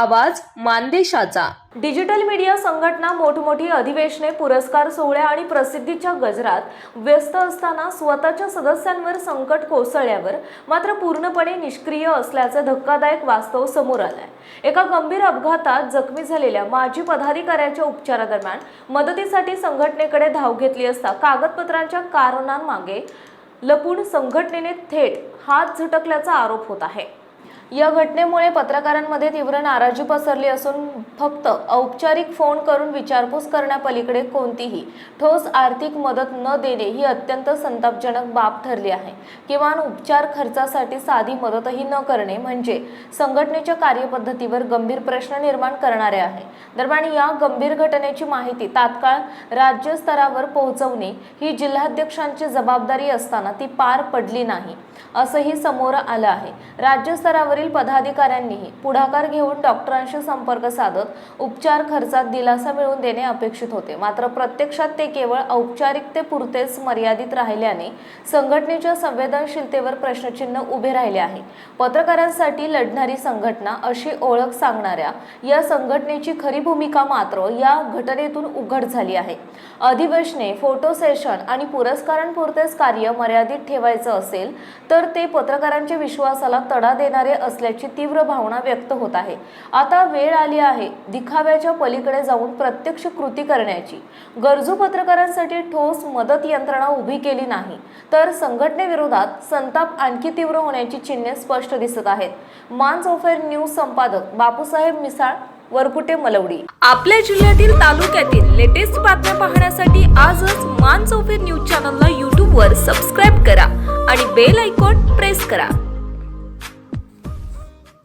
आवाज मानदेशाचा। Digital media संघटना मोठमोठी अधिवेशने, पुरस्कार सोहळे आणि प्रसिद्धीच्या गजरात व्यस्त असताना स्वतःच्या सदस्यांवर संकट कोसळल्यावर मात्र पूर्णपणे निष्क्रिय असल्याचे धक्कादायक वास्तव समोर आलंय। एका गंभीर अपघातात जखमी झालेल्या माजी पदाधिकाऱ्याच्या उपचारादरम्यान मदतीसाठी संघटनेकडे धाव घेतली असता कागदपत्रांच्या कारणांमागे लपून संघटनेने थेट हात झटकल्याचा आरोप होत आहे। या घटनेमुळे पत्रकारांमध्ये तीव्र नाराजी पसरली असून फक्त औपचारिक फोन करून विचारपूस करण्यापलीकडे कोणतीही ठोस आर्थिक मदत न देणे ही अत्यंत संतापजनक बाब ठरली आहे। किमान उपचार खर्चासाठी साधी मदतही न करणे म्हणजे संघटनेच्या कार्यपद्धतीवर गंभीर प्रश्न निर्माण करणारे आहे। दरम्यान या गंभीर घटनेची माहिती तात्काळ राज्य स्तरावर पोहोचवणे ही जिल्हाध्यक्षांची जबाबदारी असताना ती पार पडली नाही असंही समोर आलं आहे। राज्य स्तरावरील पदाधिकाऱ्यांनीही पुढाकार घेऊन डॉक्टरांशी संपर्क साधत उपचार खर्चात दिलासा मिळवून देणे अपेक्षित होते, मात्र प्रत्यक्षात ते केवळ औपचारिकतेपुरतेच मर्यादित राहिल्याने संघटनेच्या संवेदनशीलतेवर प्रश्नचिन्ह उभे राहिले आहे। पत्रकारांसाठी लढणारी संघटना अशी ओळख सांगणाऱ्या या संघटनेची खरी भूमिका मात्र या घटनेतून उघड झाली आहे। अधिवेशने, फोटो सेशन आणि पुरस्कारांपुरतेच कार्य मर्यादित ठेवायचं असेल तर ते पत्रकारांच्या विश्वासाला तडा देणारे असल्याची तीव्र भावना व्यक्त होत आहे। आता वेळ आली आहे दिखाव्याच्या पलीकडे जाऊन प्रत्यक्ष कृती करण्याची। गरजू पत्रकारांसाठी ठोस मदत यंत्रणा उभी केली नाही तर संघटनेविरोधात संताप आणखी तीव्र होण्याची चिन्हे स्पष्ट दिसत आहेत। मानसोफेर न्यूज संपादक बापूसाहेब मिसाळ, वरकुटे, मलवडी। आपल्या जिल्ह्यातील तालुक्यातील लेटेस्ट बातम्या पाहण्यासाठी आजच मानसोफेर न्यूज चॅनलला YouTube वर सबस्क्राइब करा आणि बेल आयकॉन प्रेस करा।